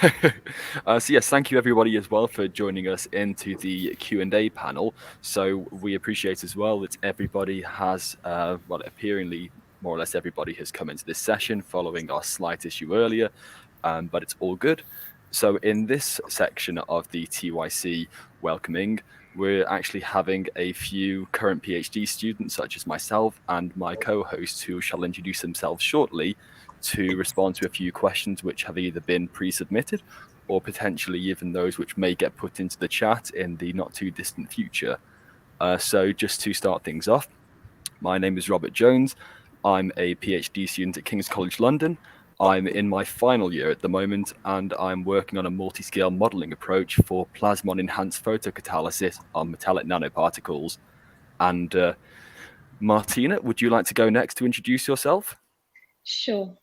So yes, thank you everybody as well for joining us into the Q&A panel. So we appreciate as well that everybody has, well, appearingly more or less everybody has come into this session following our slight issue earlier, but it's all good. So in this section of the TYC welcoming, we're actually having a few current PhD students, such as myself and my co-hosts, who shall introduce themselves shortly to respond to a few questions which have either been pre-submitted or potentially even those which may get put into the chat in the not too distant future. So just to start things off, my name is Robert Jones. I'm a PhD student at King's College London. I'm in my final year at the moment, and I'm working on a multi-scale modeling approach for plasmon-enhanced photocatalysis on metallic nanoparticles. And Martina, would you like to go next to introduce yourself? Sure.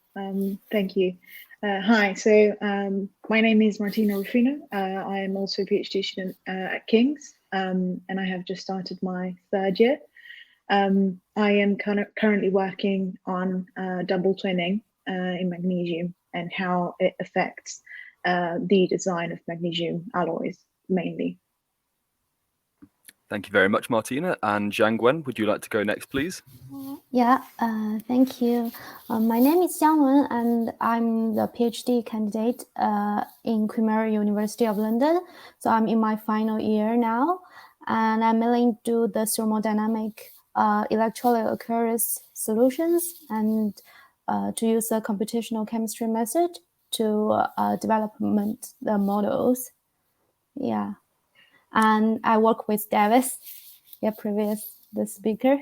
Thank you. Hi. So my name is Martina Ruffino. I am also a PhD student at King's, and I have just started my third year. I am currently working on double twinning in magnesium and how it affects the design of magnesium alloys mainly. Thank you very much, Martina. And Xiangwen, would you like to go next, please? Yeah, thank you. My name is Xiangwen, and I'm the PhD candidate in Imperial University of London. So I'm in my final year now, and I'm mainly do the thermodynamic electrolyte occurrence solutions and to use a computational chemistry method to development the models. Yeah, and I work with Davis, the speaker.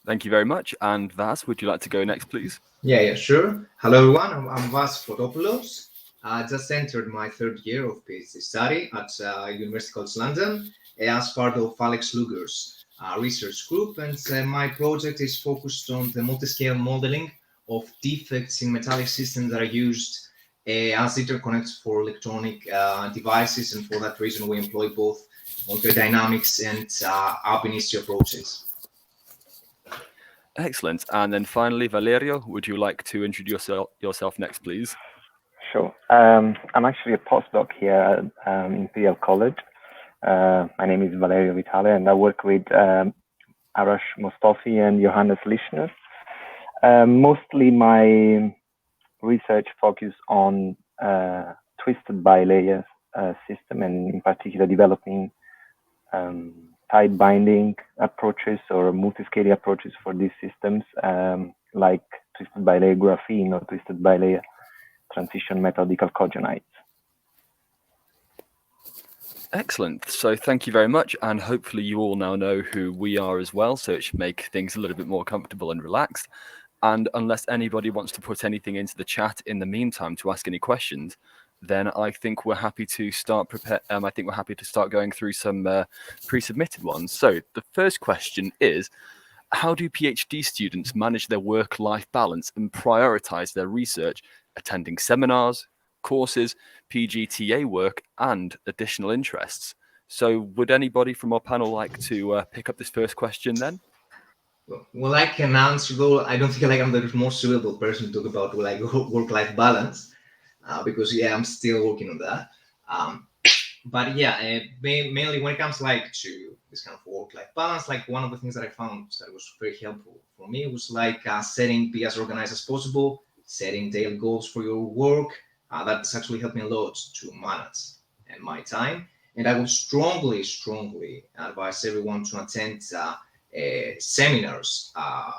Thank you very much. And Vas, would you like to go next, please? Yeah, sure. Hello, everyone. I'm Vas Fotopoulos. I just entered my third year of PhD study at University College London as part of Alex Luger's research group. And my project is focused on the multi-scale modeling of defects in metallic systems that are used as interconnects for electronic devices. And for that reason, we employ both molecular dynamics and alpinistry approaches. Excellent. And then finally, Valerio, would you like to introduce yourself next, please? Sure. I'm actually a postdoc here at Imperial College. My name is Valerio Vitale, and I work with Arash Mostofi and Johannes Lischner. Mostly my research focuses on twisted bilayer system, and in particular developing tight binding approaches or multi-scale approaches for these systems, like twisted bilayer graphene or twisted bilayer transition metal dechalcogenides. Excellent. So thank you very much. And hopefully you all now know who we are as well. So it should make things a little bit more comfortable and relaxed. And unless anybody wants to put anything into the chat in the meantime to ask any questions, then I think we're happy to start going through some pre-submitted ones. So the first question is, how do PhD students manage their work-life balance and prioritize their research, attending seminars, courses, PGTA work, and additional interests? So would anybody from our panel like to pick up this first question then? Well, I can answer, though I don't think I'm the most suitable person to talk about work-life balance, because I'm still working on that. But mainly when it comes to this kind of work-life balance, one of the things that I found that was very helpful for me was be as organized as possible, setting daily goals for your work. That's actually helped me a lot to manage my time. And I would strongly advise everyone to attend seminars,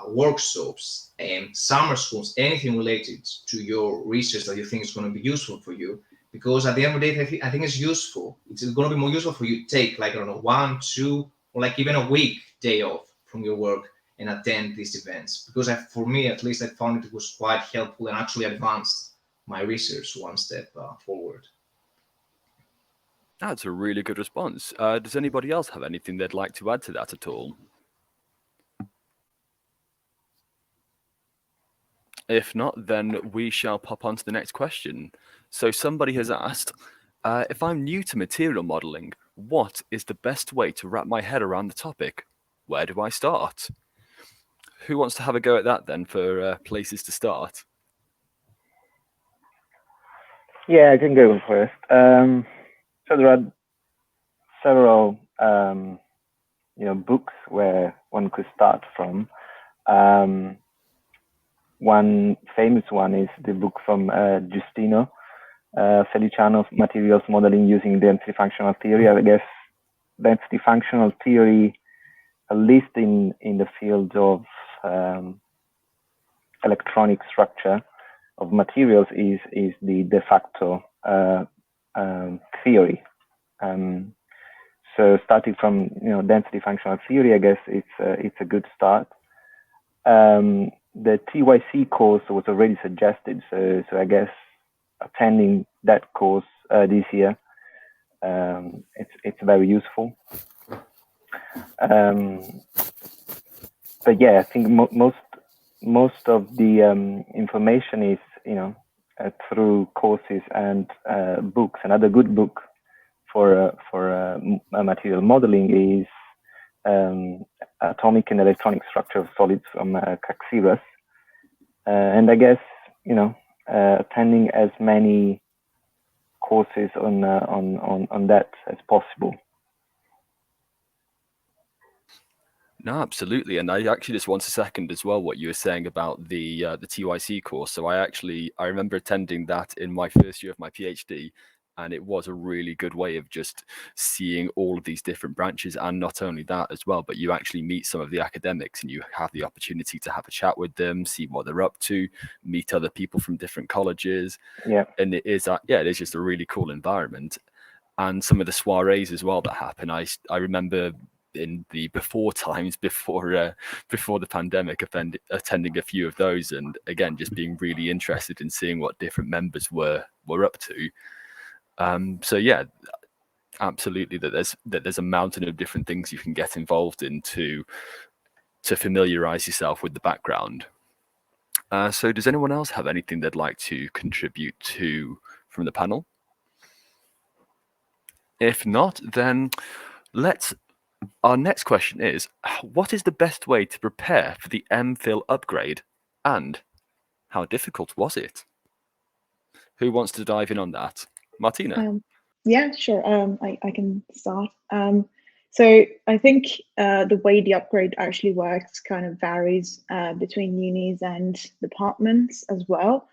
workshops, and summer schools, anything related to your research that you think is going to be useful for you. Because at the end of the day, I think it's useful. It's going to be more useful for you to take 1, 2, or even a week day off from your work and attend these events. Because for me, at least, I found it was quite helpful and actually advanced my research one step forward. That's a really good response. Does anybody else have anything they'd like to add to that at all? If not, then we shall pop on to the next question. So somebody has asked, if I'm new to material modeling, what is the best way to wrap my head around the topic? Where do I start? Who wants to have a go at that then for places to start? Yeah, I can go first. So there are several, books where one could start from. One famous one is the book from Giustino Feliciano's Materials Modeling Using Density Functional Theory. I guess density functional theory, at least in the field of electronic structure of materials, is the de facto theory. So starting from density functional theory, I guess it's a good start. The TYC course was already suggested, so I guess attending that course this year, it's very useful. But yeah, I think most of the information is through courses and books. Another good book for material modeling is Atomic and Electronic Structure of Solids from Kaxiras. And I guess attending as many courses on that as possible. No, absolutely. And I actually just want to second as well what you were saying about the TYC course. So I remember attending that in my first year of my PhD, and it was a really good way of just seeing all of these different branches. And not only that as well, but you actually meet some of the academics and you have the opportunity to have a chat with them, see what they're up to, meet other people from different colleges. Yeah. And it is just a really cool environment. And some of the soirees as well that happen. I remember in the before the pandemic, attending a few of those, and again just being really interested in seeing what different members were up to. So yeah, absolutely, that there's a mountain of different things you can get involved in to familiarize yourself with the background. So does anyone else have anything they'd like to contribute to from the panel? If not, then our next question is, what is the best way to prepare for the MFill upgrade, and how difficult was it? Who wants to dive in on that? Martina? Yeah, sure. I can start. So I think the way the upgrade actually works kind of varies between unis and departments as well.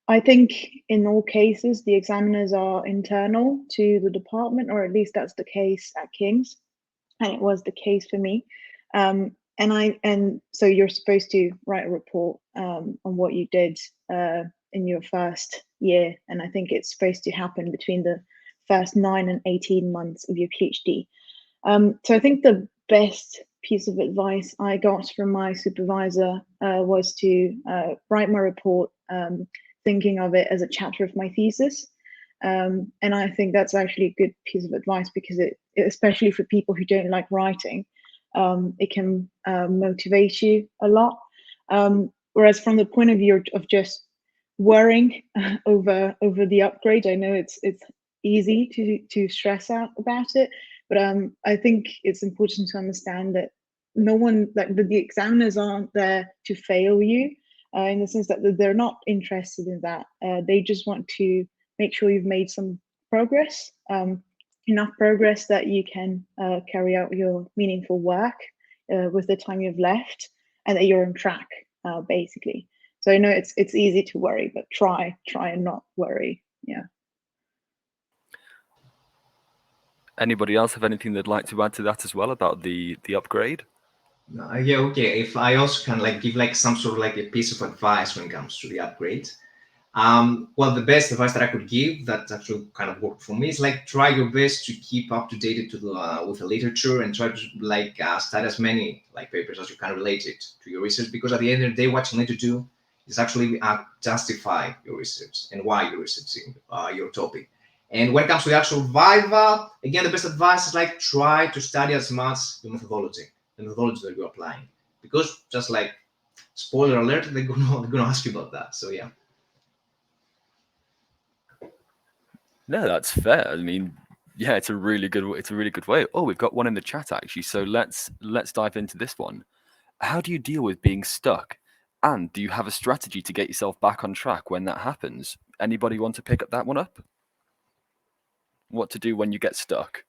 I think in all cases, the examiners are internal to the department, or at least that's the case at King's, and it was the case for me. And so you're supposed to write a report on what you did in your first year, and I think it's supposed to happen between the first 9 and 18 months of your PhD. So I think the best piece of advice I got from my supervisor was to write my report thinking of it as a chapter of my thesis. And I think that's actually a good piece of advice, because it especially for people who don't like writing, it can motivate you a lot. Whereas from the point of view of just worrying over the upgrade, I know it's easy to stress out about it, but I think it's important to understand that no one, like the examiners aren't there to fail you, in the sense that they're not interested in that. They just want to make sure you've made some progress, enough progress that you can carry out your meaningful work with the time you've left, and that you're on track, basically. So I know it's easy to worry, but try and not worry. Yeah. Anybody else have anything they'd like to add to that as well about the upgrade? Yeah, okay. If I also can give some sort of a piece of advice when it comes to the upgrade. Well, the best advice that I could give that actually kind of worked for me is try your best to keep up to date with the literature, and try to study as many papers as you can relate it to your research, because at the end of the day, what you need to do is actually justify your research and why you're researching your topic. And when it comes to the actual Viva, again, the best advice is try to study as much the methodology that you're applying, because just spoiler alert, they're gonna ask you about that. So yeah. No, that's fair. I mean, yeah, it's a really good way. Oh, we've got one in the chat actually. So let's dive into this one. How do you deal with being stuck And do you have a strategy to get yourself back on track when that happens? Anybody want to pick up that one up? What to do when you get stuck?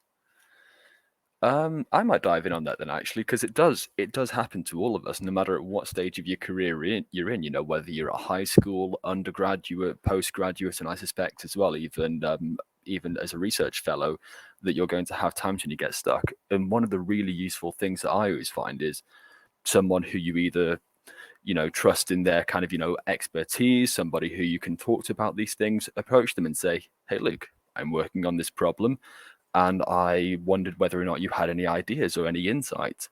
I might dive in on that then, actually, because it does happen to all of us, no matter at what stage of your career you're in. You know, whether you're at high school, undergraduate, postgraduate, and I suspect as well, even as a research fellow, that you're going to have times when you get stuck. And one of the really useful things that I always find is someone who you either, you know, trust in their kind of, you know, expertise, somebody who you can talk to about these things, approach them and say, hey, Luke, I'm working on this problem, and I wondered whether or not you had any ideas or any insights.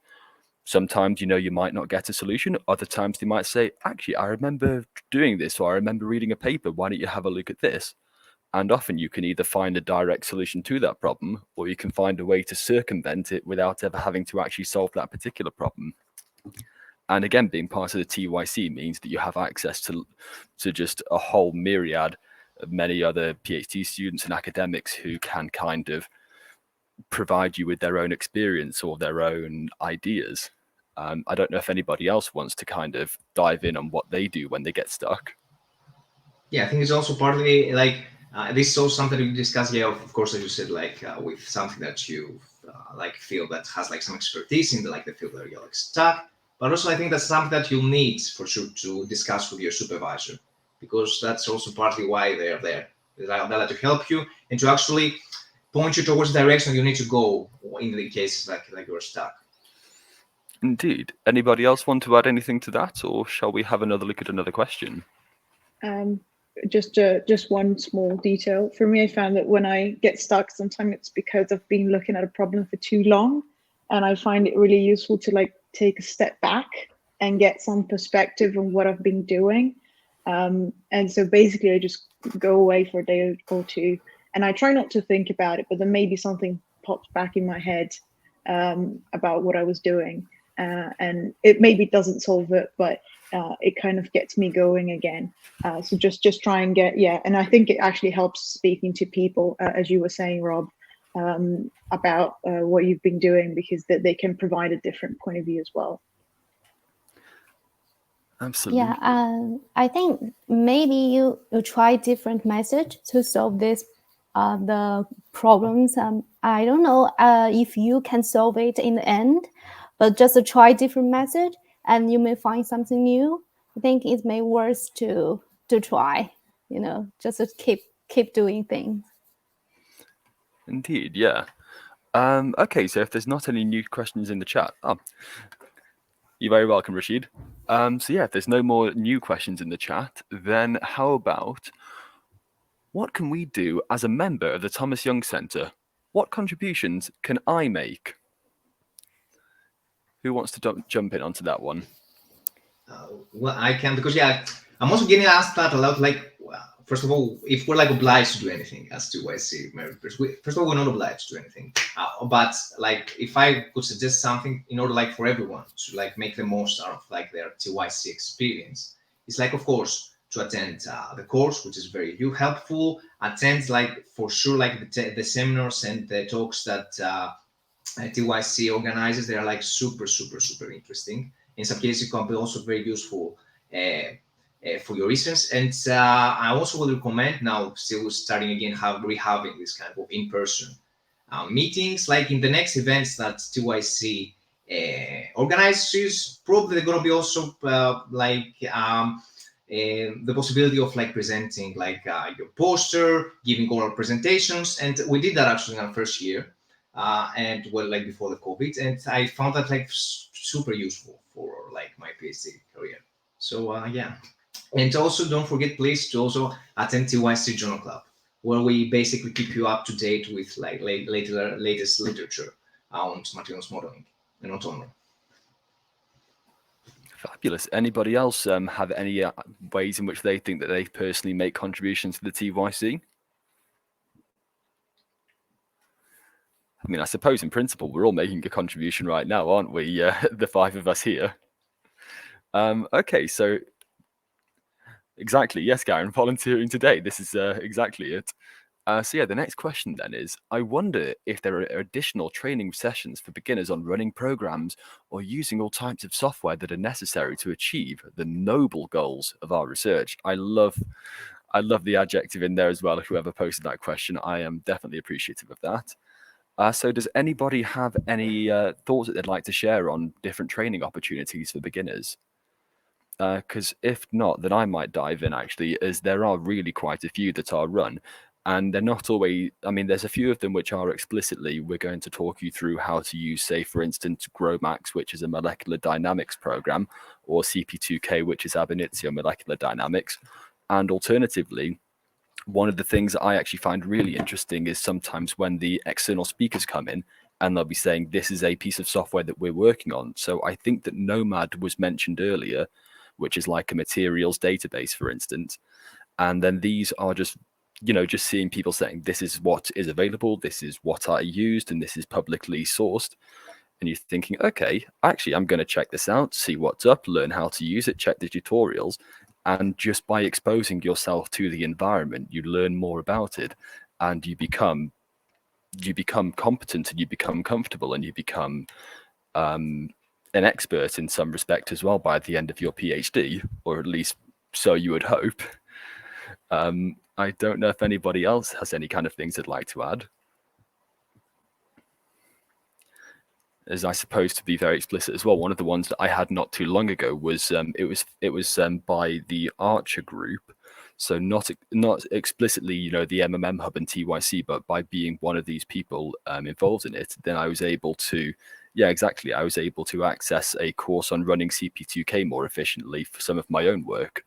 Sometimes, you know, you might not get a solution. Other times they might say, actually, I remember doing this, or I remember reading a paper. Why don't you have a look at this? And often you can either find a direct solution to that problem, or you can find a way to circumvent it without ever having to actually solve that particular problem. And again, being part of the TYC means that you have access to just a whole myriad of many other PhD students and academics who can kind of provide you with their own experience or their own ideas. I don't know if anybody else wants to kind of dive in on what they do when they get stuck. Yeah, I think it's also partly like this is also something we discussed. Yeah, of course, as you said, like with something that you like feel that has like some expertise in the field where you're like stuck. But also, I think that's something that you'll need for sure to discuss with your supervisor, because that's also partly why they're there. They're there to help you and to actually point you towards the direction you need to go in the cases like you're stuck. Indeed. Anybody else want to add anything to that, or shall we have another look at another question? Just one small detail. For me, I found that when I get stuck, sometimes it's because I've been looking at a problem for too long, and I find it really useful to like take a step back and get some perspective on what I've been doing. And so basically I just go away for a day or two, and I try not to think about it, but then maybe something pops back in my head about what I was doing. And it maybe doesn't solve it, but it kind of gets me going again. So just try and get, and I think it actually helps speaking to people, as you were saying, Rob, about what you've been doing, because they can provide a different point of view as well. Absolutely. Yeah, I think maybe you try different methods to solve this the problems. I don't know if you can solve it in the end, but just try different method, and you may find something new. I think it may worth to try. You know, just to keep doing things. Indeed, yeah. Okay, so if there's not any new questions in the chat, you're very welcome, Rashid. So yeah, if there's no more new questions in the chat, then how about what can we do as a member of the Thomas Young Centre? What contributions can I make? Who wants to jump in onto that one? Well, I can, because I'm also getting asked that a lot. Like, first of all, if we're like obliged to do anything as TYC members, first of all, we're not obliged to do anything. But like, if I could suggest something in order like for everyone to like make the most out of like their TYC experience, it's like, of course, to attend the course, which is very helpful. Attend like for sure like the seminars and the talks that TYC organizes. They are like super interesting. In some cases, it can be also very useful for your research. And I also would recommend now, still starting again, rehaving this kind of in-person meetings. Like in the next events that TYC organizes, probably they're going to be also the possibility of like presenting like your poster, giving oral presentations. And we did that actually in our first year. And well, like before the COVID, and I found that like super useful for like my PhD career. So and also don't forget, please, to also attend TYC Journal Club, where we basically keep you up to date with like latest literature on materials modeling and not only. Fabulous. Anybody else have any ways in which they think that they personally make contributions to the TYC? I mean, I suppose in principle, we're all making a contribution right now, aren't we? The five of us here. Okay, so exactly. Yes, Garen, volunteering today. This is exactly it. So yeah, the next question then is, I wonder if there are additional training sessions for beginners on running programs or using all types of software that are necessary to achieve the noble goals of our research. I love the adjective in there as well. Whoever posted that question, I am definitely appreciative of that. So does anybody have any thoughts that they'd like to share on different training opportunities for beginners? Because if not, then I might dive in actually, as there are really quite a few that are run, and they're not always, I mean, there's a few of them which are explicitly, we're going to talk you through how to use, say, for instance, GROMACS, which is a molecular dynamics program, or CP2K, which is ab initio molecular dynamics. And alternatively, one of the things that I actually find really interesting is sometimes when the external speakers come in and they'll be saying, this is a piece of software that we're working on. So I think that Nomad was mentioned earlier, which is like a materials database, for instance. And then these are just, just seeing people saying, this is what is available, this is what I used, and this is publicly sourced. And you're thinking, okay, actually, I'm going to check this out, see what's up, learn how to use it, check the tutorials. And just by exposing yourself to the environment, you learn more about it, and you become competent, and you become comfortable, and you become an expert in some respect as well by the end of your PhD, or at least so you would hope. I don't know if anybody else has any kind of things they'd like to add. As I suppose, to be very explicit as well, one of the ones that I had not too long ago was it was by the Archer group, so not explicitly the MMM Hub and TYC, but by being one of these people involved in it, then I was able to, I was able to access a course on running CP2K more efficiently for some of my own work.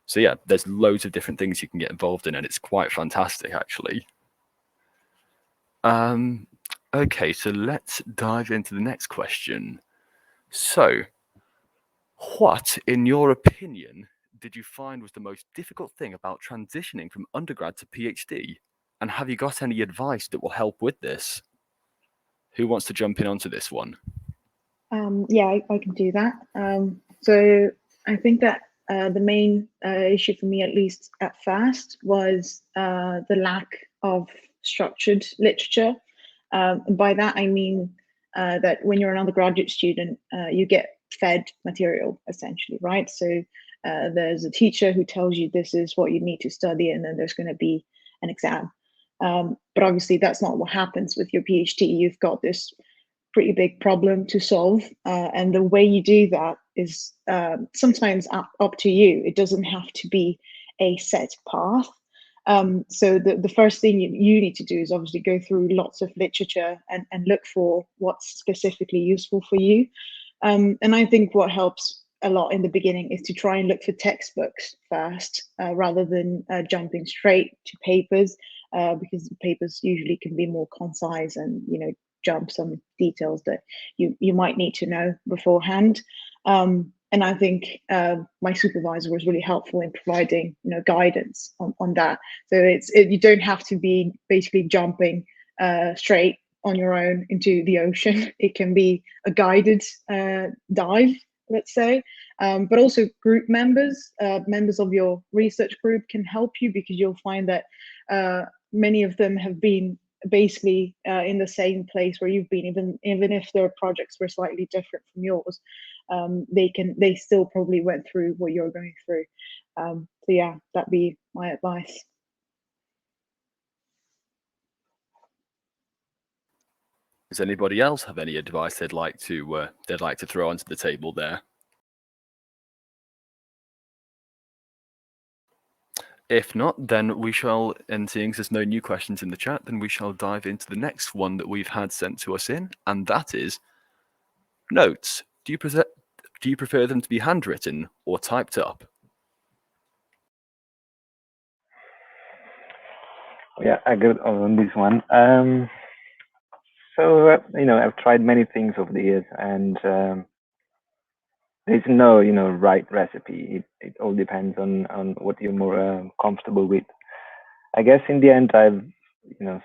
So yeah, there's loads of different things you can get involved in, and it's quite fantastic actually. Okay, so let's dive into the next question. So, what, in your opinion, did you find was the most difficult thing about transitioning from undergrad to PhD? And have you got any advice that will help with this? Who wants to jump in onto this one? Yeah, I can do that. So I think that the main issue for me, at least at first, was the lack of structured literature. By that, I mean that when you're an undergraduate student, you get fed material, essentially, right? So there's a teacher who tells you this is what you need to study, and then there's going to be an exam. But obviously, that's not what happens with your PhD. You've got this pretty big problem to solve, and the way you do that is sometimes up to you. It doesn't have to be a set path. So the first thing you need to do is obviously go through lots of literature and look for what's specifically useful for you. And I think what helps a lot in the beginning is to try and look for textbooks first, rather than jumping straight to papers, because papers usually can be more concise and jump some details that you might need to know beforehand. And I think my supervisor was really helpful in providing guidance on that. So you don't have to be basically jumping straight on your own into the ocean. It can be a guided dive, let's say. But also group members of your research group can help you, because you'll find that many of them have been basically in the same place where you've been, even if their projects were slightly different from yours. They still probably went through what you're going through. So yeah, that'd be my advice. Does anybody else have any advice they'd like to throw onto the table there? If not, then we shall, and seeing there's no new questions in the chat, then we shall dive into the next one that we've had sent to us in, and that is notes. Do you prefer them to be handwritten or typed up? Yeah, I got on this one. So I've tried many things over the years, and there's no right recipe. It all depends on what you're more comfortable with. I guess in the end, I've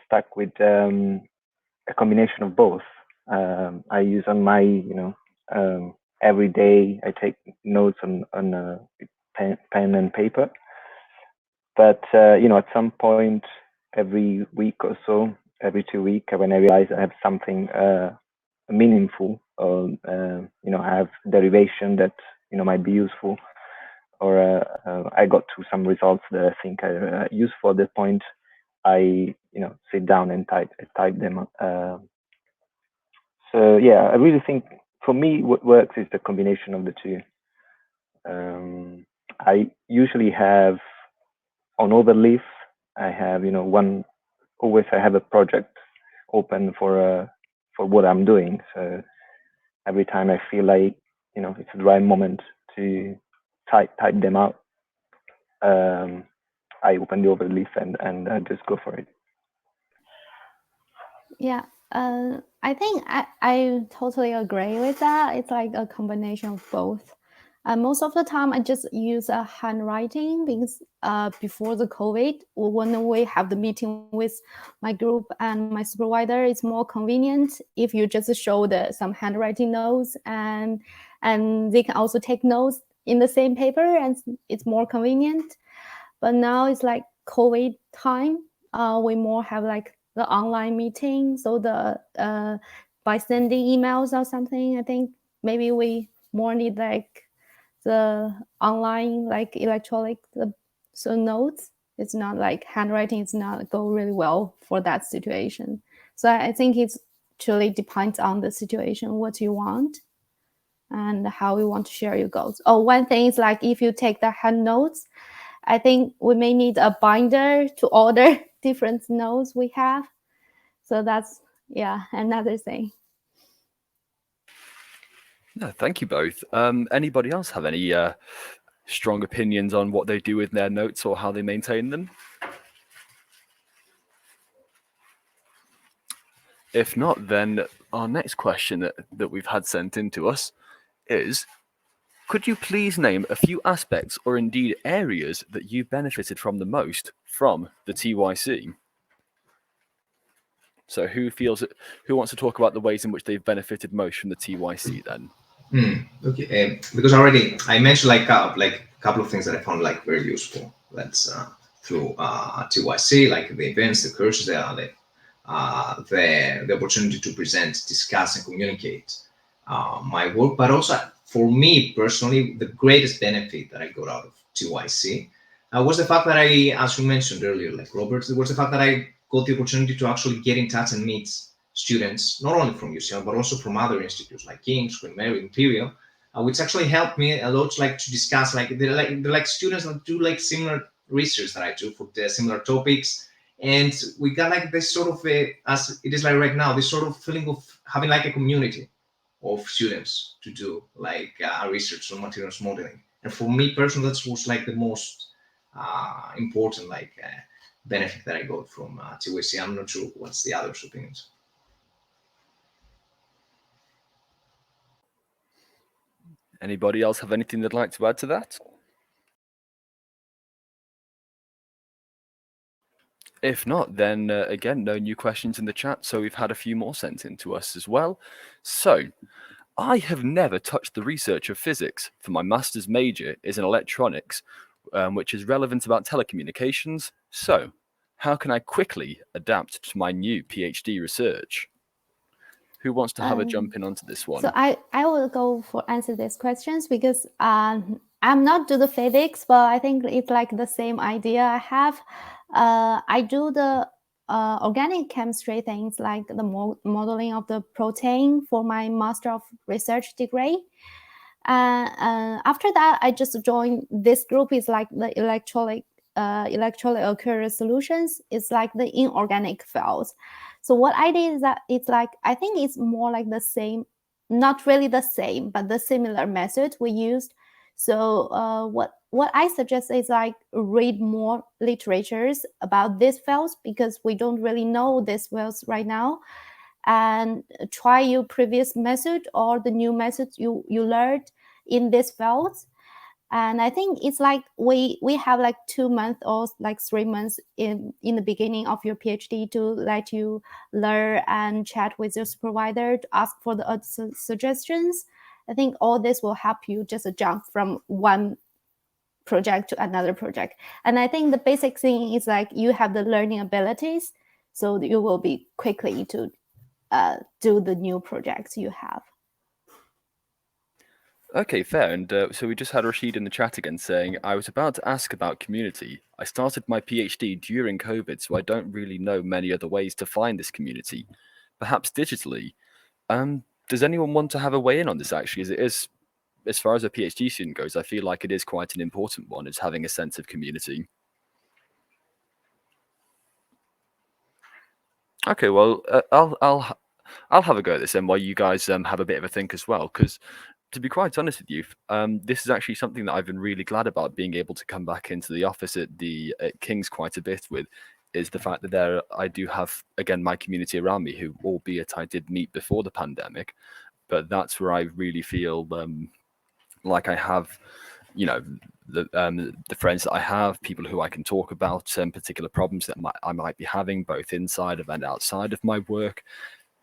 stuck with a combination of both. I use on my every day. I take notes on pen and paper. But at some point, every week or so, every 2 weeks, when I realize I have something meaningful, or I have derivation that might be useful, or I got to some results that I think are useful at that point, I sit down and type them up. So yeah, I really think for me what works is the combination of the two. I usually have on Overleaf, I have always I have a project open for what I'm doing. So every time I feel like it's the right moment to type them out, I open the Overleaf and I just go for it. Yeah, I think I totally agree with that. It's like a combination of both. Most of the time, I just use handwriting because before the COVID, when we have the meeting with my group and my supervisor, it's more convenient if you just show some handwriting notes, and they can also take notes in the same paper, and it's more convenient. But now it's like COVID time. We more have like the online meeting, so by sending emails or something, I think maybe we more need like the online, like electronic so notes. It's not like handwriting. It's not go really well for that situation. So I think it's truly depends on the situation, what you want and how you want to share your goals. Oh, one thing is like if you take the hand notes, I think we may need a binder to order different notes we have. So that's another thing. No, thank you both. Anybody else have any strong opinions on what they do with their notes or how they maintain them? If not, then our next question that we've had sent in to us is, could you please name a few aspects or indeed areas that you benefited from the most from the TYC? So who wants to talk about the ways in which they've benefited most from the TYC then? Okay, because already I mentioned like a couple of things that I found like very useful. That's through TYC, like the events, the courses, the opportunity to present, discuss, and communicate my work. But also for me personally, the greatest benefit that I got out of TYC was the fact that as you mentioned earlier, like Robert, was the fact that I got the opportunity to actually get in touch and meet students, not only from UCL, but also from other institutes like King's, Queen Mary, Imperial, which actually helped me a lot, like to discuss, they're like students that do like similar research that I do for the similar topics. And we got like this sort of, as it is like right now, this sort of feeling of having like a community of students to do like research on materials modeling. And for me personally, that was like the most important benefit that I got from TYC. I'm not sure what's the others' opinions. Anybody else have anything they'd like to add to that? If not, then again, no new questions in the chat. So we've had a few more sent in to us as well. So I have never touched the research of physics, for my master's major is in electronics, which is relevant about telecommunications. So how can I quickly adapt to my new PhD research? Who wants to have a jump in onto this one? So I will go for answer these questions because I'm not do the physics, but I think it's like the same idea I have. I do the organic chemistry things like the modeling of the protein for my Master of Research degree. After that, I just joined this group. Is like the electrolyte aqueous solutions. It's like the inorganic fields. So what I did is that it's like, I think it's more like the same, not really the same, but the similar method we used. So what I suggest is like read more literatures about these fields because we don't really know these fields right now, and try your previous method or the new method you learned in these fields. And I think it's like we have like 2 months or like 3 months in the beginning of your PhD to let you learn and chat with your supervisor to ask for the suggestions. I think all this will help you just jump from one project to another project. And I think the basic thing is like you have the learning abilities, so you will be quickly to do the new projects you have. Okay, fair. And so we just had Rashid in the chat again saying, I was about to ask about community. I started my PhD during COVID, so I don't really know many other ways to find this community, perhaps digitally. Does anyone want to have a weigh in on this actually? As it is, as far as a PhD student goes, I feel like it is quite an important one, is having a sense of community. Okay, well, I'll have a go at this then while you guys have a bit of a think as well, because to be quite honest with you, this is actually something that I've been really glad about being able to come back into the office at King's quite a bit with, is the fact that I do have, again, my community around me who, albeit I did meet before the pandemic, but that's where I really feel like I have, you know, the friends that I have, people who I can talk about particular problems that I might be having, both inside of and outside of my work.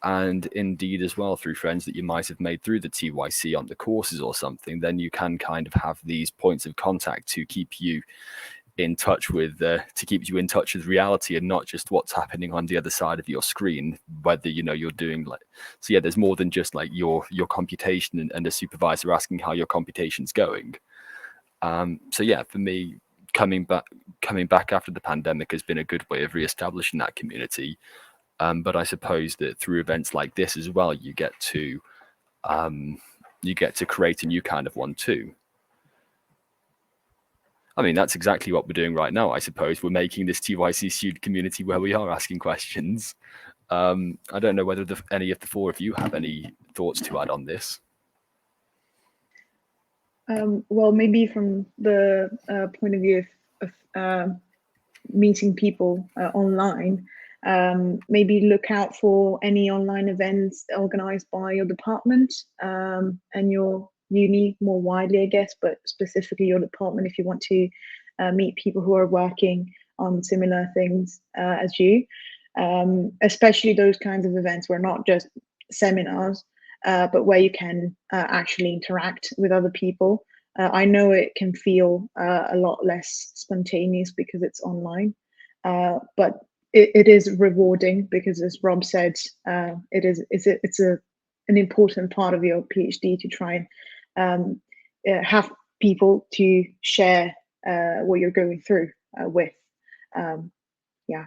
And indeed as well through friends that you might have made through the TYC on the courses or something, then you can kind of have these points of contact to keep you in touch with reality and not just what's happening on the other side of your screen, whether you're doing so yeah, there's more than just like your computation and a supervisor asking how your computation's going. So yeah, for me, coming back after the pandemic has been a good way of reestablishing that community. But I suppose that through events like this as well, you get to create a new kind of one too. I mean, that's exactly what we're doing right now, I suppose. We're making this TYC student community where we are asking questions. I don't know whether any of the four of you have any thoughts to add on this. Well, maybe from the point of view of meeting people online, maybe look out for any online events organized by your department and your uni more widely, I guess, but specifically your department if you want to meet people who are working on similar things as you, especially those kinds of events where not just seminars, but where you can actually interact with other people. I know it can feel a lot less spontaneous because it's online, but it is rewarding because, as Rob said, it's an important part of your PhD to try and have people to share what you're going through with. Yeah.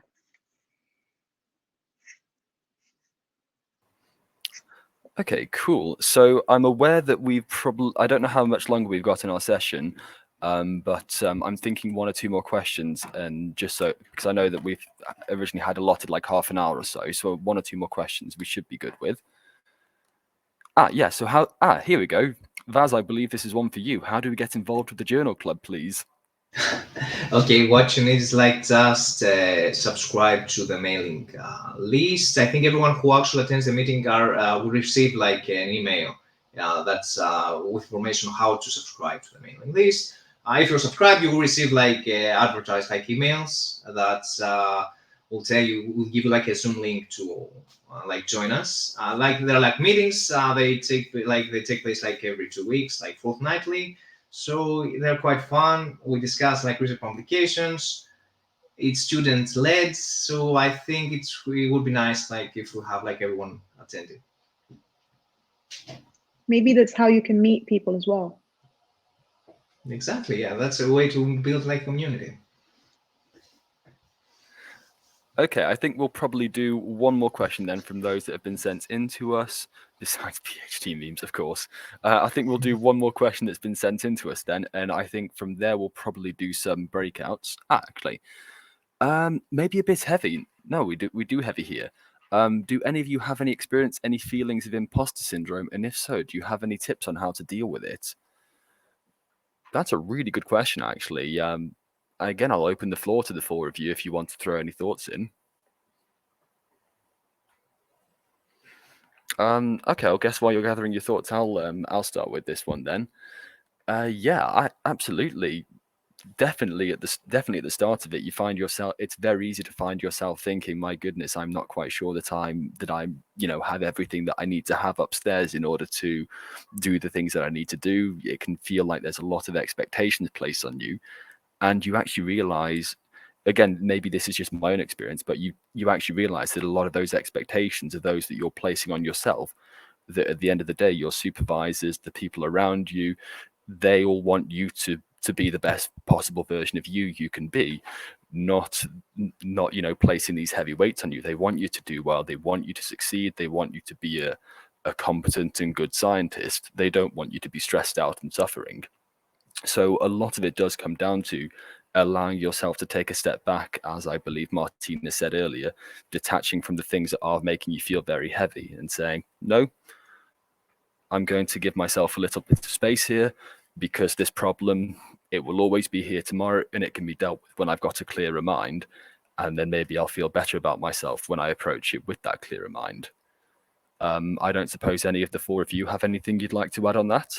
Okay, cool. So I'm aware that I don't know how much longer we've got in our session, but I'm thinking one or two more questions, and just so, because I know that we've originally had allotted like half an hour or so one or two more questions we should be good with. Yeah, so here we go. Vaz, I believe this is one for you. How do we get involved with the journal club, please? Okay, what you need is like just subscribe to the mailing list. I think everyone who actually attends the meeting will receive like an email that's with information on how to subscribe to the mailing list. If you're subscribed, you will receive like advertised like emails that will give you like a Zoom link to like join us. Like there are like meetings. They take place like every 2 weeks, like fortnightly. So they're quite fun. We discuss like research publications. It's student led, so I think it would be nice like if we have like everyone attending. Maybe that's how you can meet people as well. Exactly, yeah, that's a way to build like community. Okay, I think we'll probably do one more question then from those that have been sent in to us, besides PhD memes, of course. I think we'll do one more question that's been sent in to us then, and I think from there we'll probably do some breakouts. Actually, maybe a bit heavy. No, we do heavy here. Do any of you have any experience, any feelings of imposter syndrome? And if so, do you have any tips on how to deal with it? That's a really good question, actually. Again, I'll open the floor to the four of you if you want to throw any thoughts in. Okay, I guess while you're gathering your thoughts, I'll start with this one then. Yeah, absolutely. definitely at the start of it, you find yourself, it's very easy to find yourself thinking, my goodness, I'm not quite sure that I'm have everything that I need to have upstairs in order to do the things that I need to do. It can feel like there's a lot of expectations placed on you, and you actually realize, again, maybe this is just my own experience, but you actually realize that a lot of those expectations are those that you're placing on yourself, that at the end of the day, your supervisors, the people around you, they all want you to be the best possible version of you can be, not placing these heavy weights on you. They want you to do well. They want you to succeed. They want you to be a competent and good scientist. They don't want you to be stressed out and suffering. So a lot of it does come down to allowing yourself to take a step back, as I believe Martina said earlier, detaching from the things that are making you feel very heavy and saying, no, I'm going to give myself a little bit of space here, because this problem, it will always be here tomorrow, and it can be dealt with when I've got a clearer mind. And then maybe I'll feel better about myself when I approach it with that clearer mind. I don't suppose any of the four of you have anything you'd like to add on that?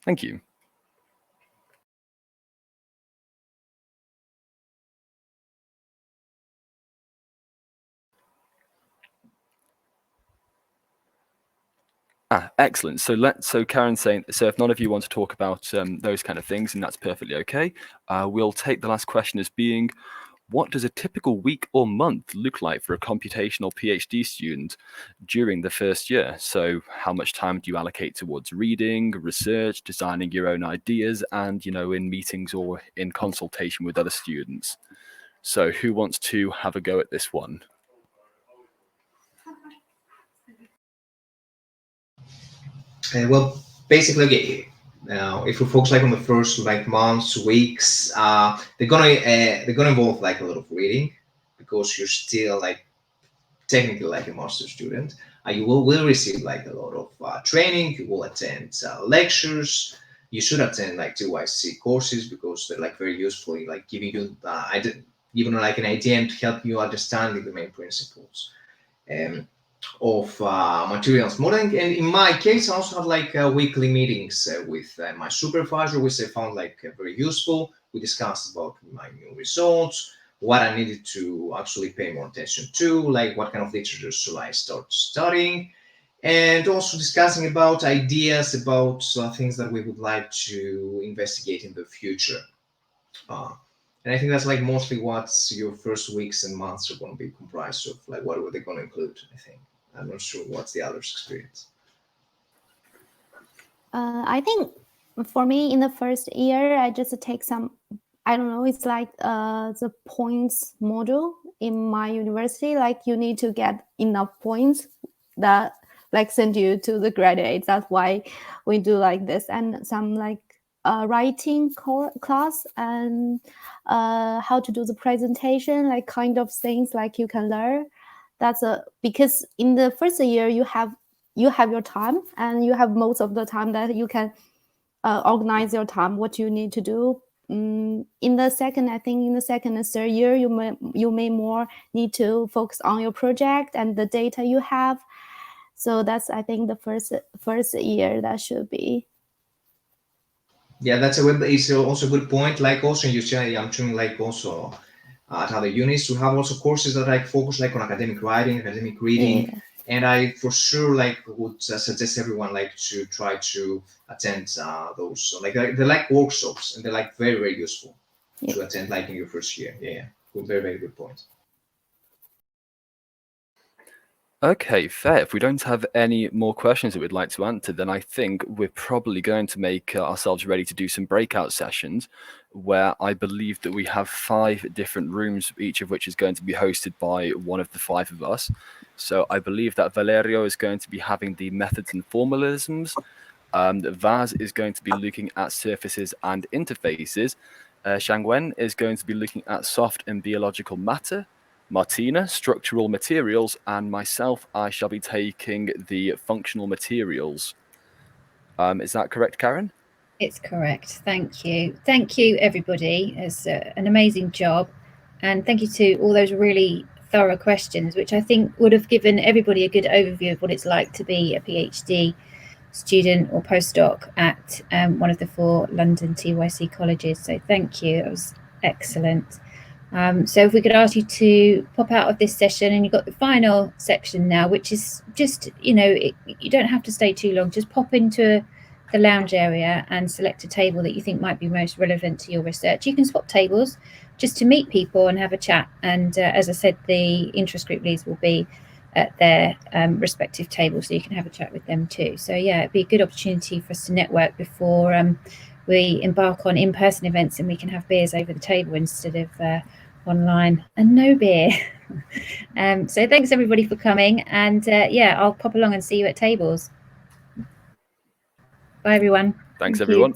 Thank you. Excellent. So Karen's saying, so if none of you want to talk about those kind of things, and that's perfectly okay, we'll take the last question as being, what does a typical week or month look like for a computational PhD student during the first year? So how much time do you allocate towards reading, research, designing your own ideas, and, in meetings or in consultation with other students? So who wants to have a go at this one? Well, basically, if we focus on the first months, weeks, they're gonna involve a lot of reading, because you're still technically a master student. You will receive a lot of training. You will attend lectures. You should attend TYC courses, because they're very useful, giving you even an idea and to help you understanding the main principles of materials modeling. And in my case, I also have weekly meetings with my supervisor, which I found very useful. We discussed about my new results, what I needed to actually pay more attention to, what kind of literature should I start studying, and also discussing about ideas about things that we would like to investigate in the future. And I think that's mostly what your first weeks and months are going to be comprised of. What are they going to include? I think. I'm not sure what's the other's experience. I think for me, in the first year, I just take some, I don't know, it's the points module in my university. You need to get enough points that send you to the graduate. That's why we do this. And some writing class, and how to do the presentation, kind of things you can learn. That's because in the first year you have your time, and you have most of the time that you can organize your time, what you need to do. In the second and third year, you may more need to focus on your project and the data you have. So that's, I think, the first year that should be. Yeah, it's also a good point. Also in UCI, I'm doing also at other units to have also courses that focus on academic writing, academic reading. Yeah. And I for sure would suggest everyone to try to attend those. They're workshops, and they're very, very useful to attend in your first year. Yeah, good, very, very good point. Okay, fair. If we don't have any more questions that we'd like to answer, then I think we're probably going to make ourselves ready to do some breakout sessions, where I believe that we have 5 different rooms, each of which is going to be hosted by one of the 5 of us. So I believe that Valerio is going to be having the methods and formalisms. Vaz is going to be looking at surfaces and interfaces. Xiangwen is going to be looking at soft and biological matter. Martina, structural materials, and myself, I shall be taking the functional materials. Is that correct, Karen? It's correct. Thank you. Thank you, everybody. It's an amazing job. And thank you to all those really thorough questions, which I think would have given everybody a good overview of what it's like to be a PhD student or postdoc at one of the 4 London TYC colleges. So thank you, it was excellent. So if we could ask you to pop out of this session, and you've got the final section now, which is just, you know, you don't have to stay too long, just pop into the lounge area and select a table that you think might be most relevant to your research. You can swap tables just to meet people and have a chat. And as I said, the interest group leads will be at their respective tables, so you can have a chat with them too. So yeah, it'd be a good opportunity for us to network before we embark on in-person events, and we can have beers over the table instead of online and no beer. So thanks everybody for coming, and yeah, I'll pop along and see you at tables. Bye everyone. Thanks Thank you. everyone.